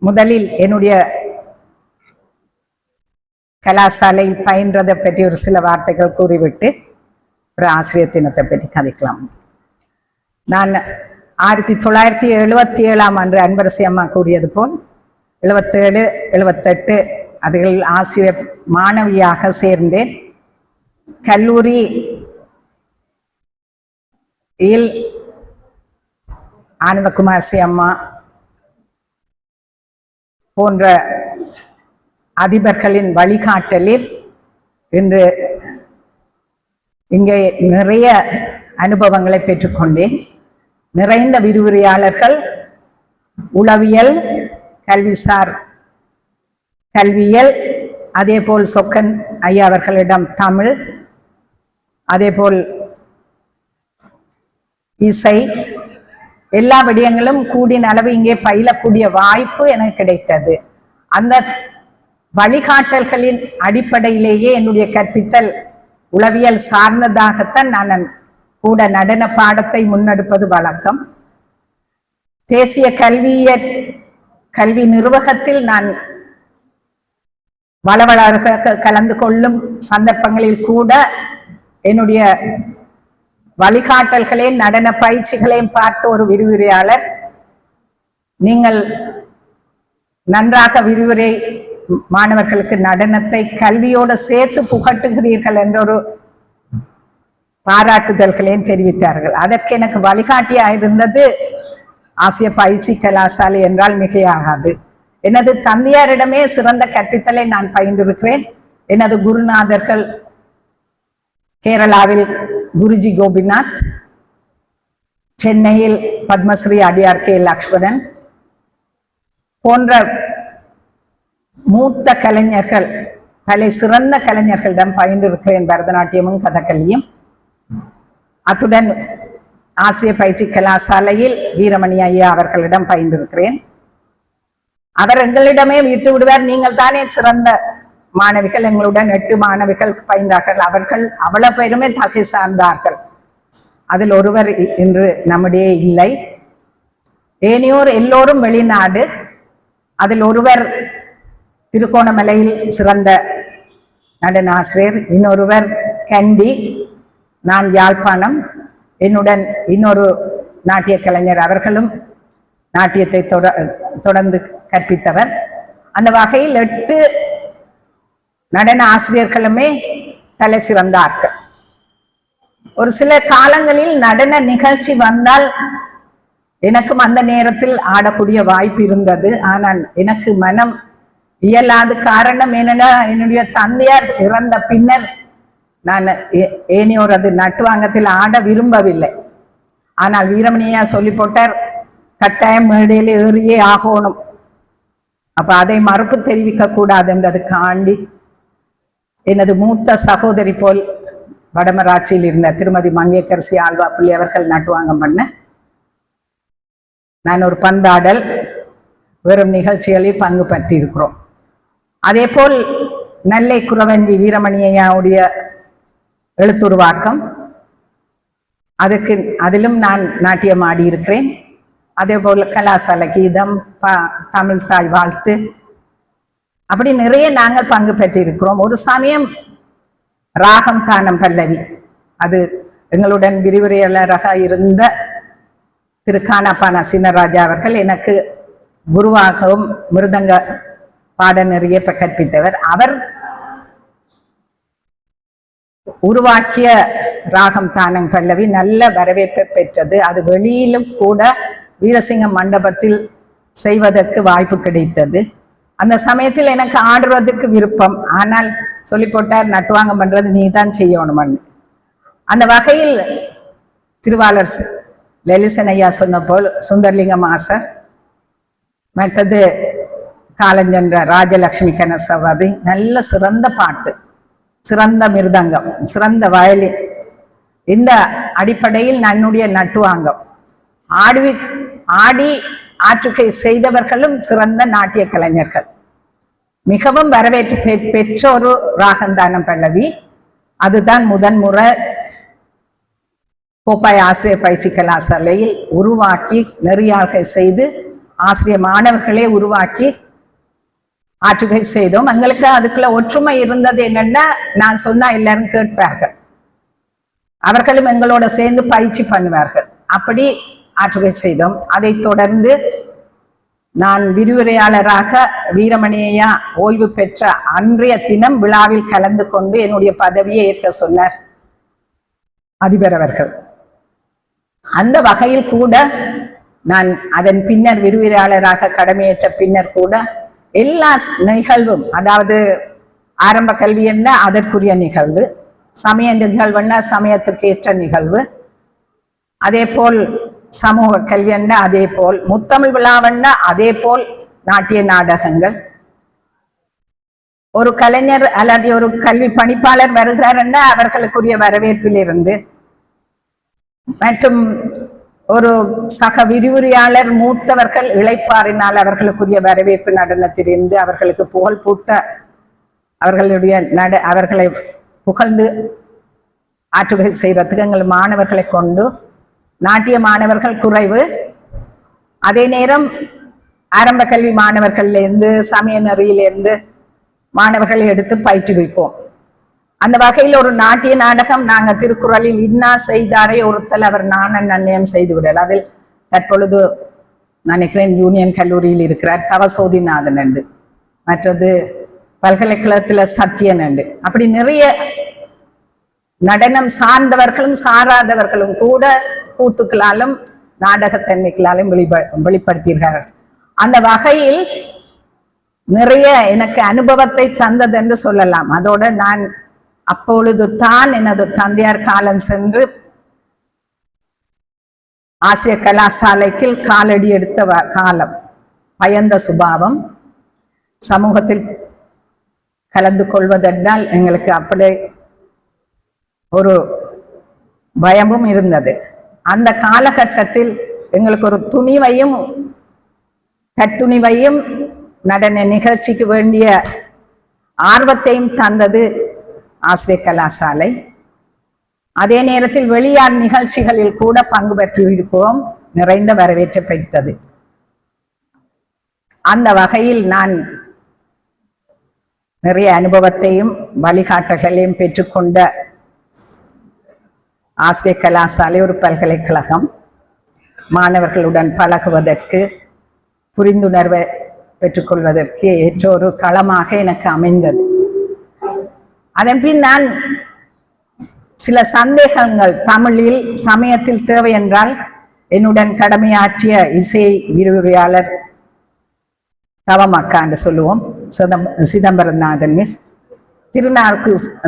முதலில் என்னுடைய கலாசாலை பயின்றதை பற்றி ஒரு சில வார்த்தைகள் கூறிவிட்டு ஒரு ஆசிரியர் தினத்தை பற்றி கதைக்கலாம். நான் 1977 ஆண்டு அன்பரசி அம்மா கூறியது போல் 77, 78 அதில் ஆசிரியர் மாணவியாக சேர்ந்தேன். கல்லூரியில் ஆனந்தகுமார்சி அம்மா போன்ற அதிபர்களின் வழிகாட்டலில் இன்று இங்கே நிறைய அனுபவங்களை பெற்றுக்கொண்டேன். நிறைந்த விரிவுரையாளர்கள், உளவியல், கல்விசார் கல்வியல், அதேபோல் சொக்கன் ஐயா அவர்களிடம் தமிழ், அதேபோல் இசை, எல்லா விடயங்களும் கூடின அளவு இங்கே பயிலக்கூடிய வாய்ப்பு எனக்கு கிடைத்தது. அந்த வழிகாட்டல்களின் அடிப்படையிலேயே என்னுடைய கற்பித்தல் உளவியல் சார்ந்ததாகத்தான் நான் கூட நடன பாடத்தை முன்னெடுப்பது வழக்கம். தேசிய கல்வி நிர்வாகத்தில் நான் வளவளராக கலந்து கொள்ளும் சந்தர்ப்பங்களில் கூட என்னுடைய வழிகாட்டல்களையும் நடன பயிற்சிகளையும் பார்த்த ஒரு விரிவுரையாளர், நீங்கள் நன்றாக விரிவுரை மாணவர்களுக்கு நடனத்தை கல்வியோடு சேர்த்து புகட்டுகிறீர்கள் என்ற ஒரு பாராட்டுதல்களையும் தெரிவித்தார்கள். அதற்கு எனக்கு வழிகாட்டியாக இருந்தது ஆசிய பயிற்சி கலாசாலை என்றால் மிகையாகாது. எனது தந்தையாரிடமே சிறந்த கற்பித்தலை நான் பயின்றிருக்கிறேன். எனது குருநாதர்கள் கேரளாவில் குருஜி கோபிநாத், சென்னையில் பத்மஸ்ரீ அடியார் கே லக்ஷ்மணன் போன்ற மூத்த கலைஞர்கள், தலை சிறந்த கலைஞர்களிடம் பயின்றிருக்கிறேன் பரதநாட்டியமும் கதகளியும். அத்துடன் ஆசிய பயிற்சி கலாசாலையில் வீரமணி ஐயா அவர்களிடம் பயின்றிருக்கிறேன். அவர் எங்களிடமே விட்டு விடுவார், நீங்கள் தானே சிறந்த மாணவிகள், எங்களுடன் 8 மாணவிகள் பயின்றார்கள், அவர்கள் அவ்வளவு பேருமே தகை சார்ந்தார்கள். அதில் ஒருவர் இன்று நம்முடைய இல்லை. ஏனையோர் எல்லோரும் வெளிநாடு. அதில் ஒருவர் திருகோணமலையில் சிறந்த நடன ஆசிரியர், இன்னொருவர் கண்டி, நான் யாழ்ப்பாணம், என்னுடன் இன்னொரு நாட்டிய கலைஞர், அவர்களும் நாட்டியத்தை தொடர்ந்து கற்பித்தவர். அந்த வகையில் 8 நடன ஆசிரியர்களுமே தலை சிறந்தார்கள். ஒரு சில காலங்களில் நடன நிகழ்ச்சி வந்தால் எனக்கும் அந்த நேரத்தில் ஆடக்கூடிய வாய்ப்பு இருந்தது. ஆனால் எனக்கு மனம் இயலாது. காரணம் என்னன்னா, என்னுடைய தந்தையார் இறந்த பின்னர் நான் ஏனையோர் அது நட்டுவாங்கத்தில் ஆட விரும்பவில்லை. ஆனால் வீரமணியா சொல்லி போட்டார், கட்டாயம் மேடையில் ஏறியே ஆகணும். அப்ப அதை மறுப்பு தெரிவிக்க கூடாது என்றதுக்காண்டி எனது மூத்த சகோதரி போல் வடமராட்சியில் இருந்த திருமதி மங்கையரசி ஆழ்வா பிள்ளை அவர்கள் நட்டுவாங்கம் பண்ண நான் ஒரு பந்தாடல் வெறும் நிகழ்ச்சிகளில் பங்கு பற்றி இருக்கிறோம். அதே போல் நெல்லை குறவஞ்சி வீரமணியாவுடைய எழுத்துருவாக்கம், அதிலும் நான் நாட்டியம் ஆடி இருக்கிறேன். அதே போல் கலாசால கீதம், தமிழ் தாய் வாழ்த்து, அப்படி நிறைய நாங்கள் பங்கு பெற்றிருக்கிறோம். ஒரு சமயம் ராகம் தானம் பல்லவி, அது எங்களுடன் விரிவுரையாளராக இருந்த திரு கானாப்பானா சின்னராஜா அவர்கள் எனக்கு குருவாகவும் மிருதங்க பாடநெறியை கற்பித்தவர். அவர் உருவாக்கிய ராகம் தானம் பல்லவி நல்ல வரவேற்பை பெற்றது. அது வெளியிலும் கூட வீரசிங்க மண்டபத்தில் செய்வதற்கு வாய்ப்பு கிடைத்தது. அந்த சமயத்தில் எனக்கு ஆடுறதுக்கு விருப்பம், ஆனால் சொல்லி போட்டார், நட்டுவாங்க பண்றது நீ தான் செய்யணும்னு. அந்த வகையில் திருவாளர் லலிசன் ஐயா சொன்ன போல் சுந்தர்லிங்க மாஸ்டர், மற்றது காலஞ்சென்ற ராஜலட்சுமி கனசவாதி, நல்ல சிறந்த பாட்டு, சிறந்த மிருதங்கம், சிறந்த வயலின், இந்த அடிப்படையில் என்னுடைய நட்டுவாங்கம் ஆடி ஆற்றுகை செய்தவர்களும் சிறந்த நாட்டிய கலைஞர்கள். மிகவும் வரவேற்பு பெற்ற ஒரு ராகந்தானம் பல்லவி. அதுதான் முதன்முறை கோப்பாய் ஆசிரியர் பயிற்சி கலாசாலையில் உருவாக்கி நெறியாழ்கை செய்து ஆசிரியர் மாணவர்களே உருவாக்கி ஆற்றுகை செய்தோம். எங்களுக்கு அதுக்குள்ள ஒற்றுமை இருந்தது என்னன்னா, நான் சொன்னா எல்லாரும் கேட்பார்கள், அவர்களும் எங்களோட சேர்ந்து பயிற்சி பண்ணுவார்கள். அப்படி ஆற்றுகை செய்தோம். அதை தொடர்ந்து நான் விரிவுரையாளராக வீரமணியா ஓய்வு பெற்ற அன்றைய தினம் விழாவில் கலந்து கொண்டு என்னுடைய பதவியை ஏற்க சொன்னார் அதிபர் அவர்கள். அந்த வகையில் கூட நான் அதன் பின்னர் விரிவுரையாளராக கடமையேற்ற பின்னர் கூட எல்லா நிகழ்வும், அதாவது ஆரம்ப கல்வி என்ன அதற்குரிய நிகழ்வு, சமய நிகழ்வுன்னா சமயத்துக்கு ஏற்ற நிகழ்வு, அதே போல் சமூக கல்வி என்ன அதே போல், முத்தமிழ் விழாவன்னா அதே போல் நாட்டிய நாடகங்கள். ஒரு கலைஞர் அல்லது ஒரு கல்வி பணிப்பாளர் வருகிறாருன்னா அவர்களுக்குரிய வரவேற்பிலிருந்து, மற்றும் ஒரு சக விரிவுரையாளர் மூத்தவர்கள் இளைப்பாறினால் அவர்களுக்குரிய வரவேற்பு நடனத்திலிருந்து, அவர்களுக்கு புகழ் பூத்த அவர்களுடைய அவர்களை புகழ்ந்து ஆற்றுகை செய்யறதுக்கு எங்கள் மாணவர்களை கொண்டு, நாட்டிய மாணவர்கள் குறைவு, அதே நேரம் ஆரம்ப கல்வி மாணவர்கள்லேருந்து சமய நெறியிலிருந்து மாணவர்களை எடுத்து பயிற்றுவிப்போம். அந்த வகையில் ஒரு நாட்டிய நாடகம் நாங்கள் திருக்குறளில் இன்னா செய்தாரை ஒருத்தல் அவர் நாணன் நன்னயம் செய்து விடல், அதில் தற்பொழுது நினைக்கிறேன் யூனியன் கல்லூரியில் இருக்கிறார் தவசோதிநாதன் என்று, மற்றது பல்கலைக்கழகத்தில் சத்தியன் என்று, அப்படி நிறைய நடனம் சார்ந்தவர்களும் சாராதவர்களும் கூட கூத்துக்களாலும் நாடகத்தன்மைகளாலும் வெளிப்படுத்தீர்கள். அந்த வகையில் நிறைய எனக்கு அனுபவத்தை தந்தது என்று சொல்லலாம். அதோட நான் அப்பொழுது தான் எனது தந்தையார் காலம் சென்று ஆசிய கலாசாலைக்கு காலடி எடுத்த காலம், பயந்த சுபாவம், சமூகத்தில் கலந்து கொள்வதென்றால் எங்களுக்கு அப்படி ஒரு பயமும் இருந்தது. அந்த காலகட்டத்தில் எங்களுக்கு ஒரு துணிவையும் தத்துணிவையும் நடன நிகழ்ச்சிக்கு வேண்டிய ஆர்வத்தையும் தந்தது ஆசிரிய கலாசாலை. அதே நேரத்தில் வெளியார் நிகழ்ச்சிகளில் கூட பங்கு பெற்றிருக்கிறோம், நிறைந்த வரவேற்பை பெற்றது. அந்த வகையில் நான் நிறைய அனுபவத்தையும் வழிகாட்டல்களையும் பெற்றுக்கொண்ட ஆசிரிய கலாசாலை ஒரு பல்கலைக்கழகம். மாணவர்களுடன் பழகுவதற்கு, புரிந்துணர்வை பெற்றுக்கொள்வதற்கு ஏற்ற ஒரு களமாக எனக்கு அமைந்தது. அதன் பின் நான் சில சந்தேகங்கள், தமிழில் சமயத்தில் தேவை என்றால் என்னுடன் கடமையாற்றிய இசை விரிவுரையாளர் தவமக்கா என்று சொல்லுவோம், சிதம்பரநாதன் மிஸ்,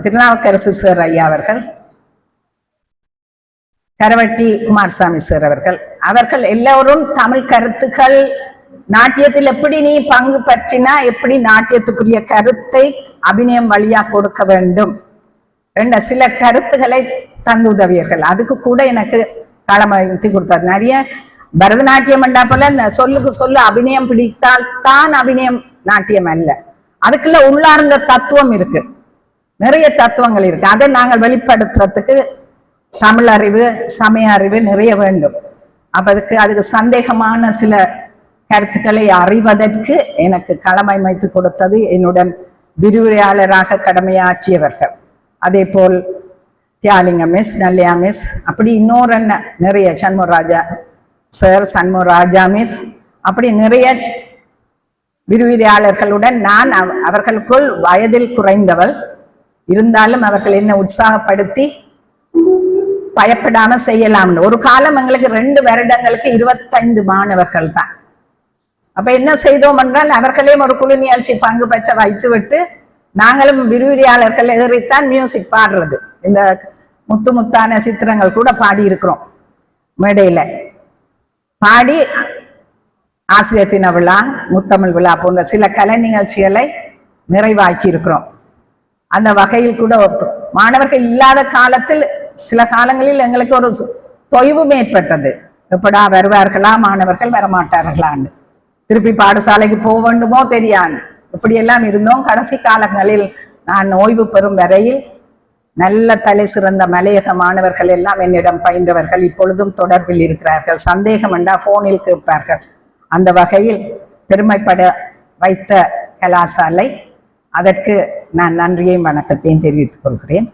திருநாவுக்கரசு சார் ஐயா அவர்கள், கரவட்டி குமாரசாமி சார் அவர்கள் எல்லோரும் தமிழ் கருத்துக்கள், நாட்டியத்தில் எப்படி நீ பங்கு பற்றினா எப்படி நாட்டியத்துக்குரிய கருத்தை அபிநயம் வழியா கொடுக்க வேண்டும் என்ற சில கருத்துக்களை தந்து உதவியர்கள். அதுக்கு கூட எனக்கு களமத்தி கொடுத்தார். நிறைய பரதநாட்டியம் என்றா போல சொல்லுக்கு சொல்லு அபிநயம் பிடித்தால் தான் அபிநயம் நாட்டியம் அல்ல, அதுக்குள்ள உள்ளார்ந்த தத்துவம் இருக்கு, நிறைய தத்துவங்கள் இருக்கு. அதை நாங்கள் வெளிப்படுத்துறதுக்கு தமிழ் அறிவு, சமய அறிவு நிறைய வேண்டும். அப்ப அதுக்கு சந்தேகமான சில கருத்துக்களை அறிவதற்கு எனக்கு களமைத்து கொடுத்தது என்னுடன் விரிவுரையாளராக கடமையாற்றியவர்கள். அதே போல் தியாலிங்க மிஸ், நல்லியா மிஸ், அப்படி இன்னொரு நிறைய சண்முகராஜா சார், சண்முகராஜா மிஸ், அப்படி நிறைய விரிவுரையாளர்களுடன் நான் அவர்களுக்குள் வயதில் குறைந்தவள் இருந்தாலும் அவர்கள் என்னை உற்சாகப்படுத்தி பயப்படாம செய்யலாம்னு. ஒரு காலம் எங்களுக்கு 2 வருடங்களுக்கு 25 மாணவர்கள் தான். அப்ப என்ன செய்தோம் என்றால் அவர்களையும் ஒரு குழு நிகழ்ச்சி பங்கு பெற்ற வைத்துவிட்டு நாங்களும் விரிவுரையாளர்கள் ஏறித்தான் மியூசிக் பாடுறது. இந்த முத்தான சித்திரங்கள் கூட பாடி இருக்கிறோம், மேடையில பாடி ஆசிரியர் தின விழா, முத்தமிழ் விழா போன்ற சில கலை நிகழ்ச்சிகளை நிறைவாக்கி இருக்கிறோம். அந்த வகையில் கூட மாணவர்கள் இல்லாத காலத்தில் சில காலங்களில் எங்களுக்கு ஒரு தொய்வும் ஏற்பட்டது. எப்படா வருவார்களா மாணவர்கள், வரமாட்டார்களான்னு, திருப்பி பாடசாலைக்கு போக வேண்டுமோ தெரியாது, இப்படியெல்லாம் இருந்தோம். கடைசி காலங்களில் நான் ஓய்வு பெறும் வரையில் நல்ல தலை சிறந்த மலையக மாணவர்கள் எல்லாம் என்னிடம் பயின்றவர்கள் இப்பொழுதும் தொடர்பில் இருக்கிறார்கள். சந்தேகம் என்றா போனில் கேட்பார்கள், அந்த வகையில் பெருமைப்பட வைத்த கலாசாலை, அதற்கு நான் நன்றியையும் வணக்கத்தையும் தெரிவித்துக் கொள்கிறேன்.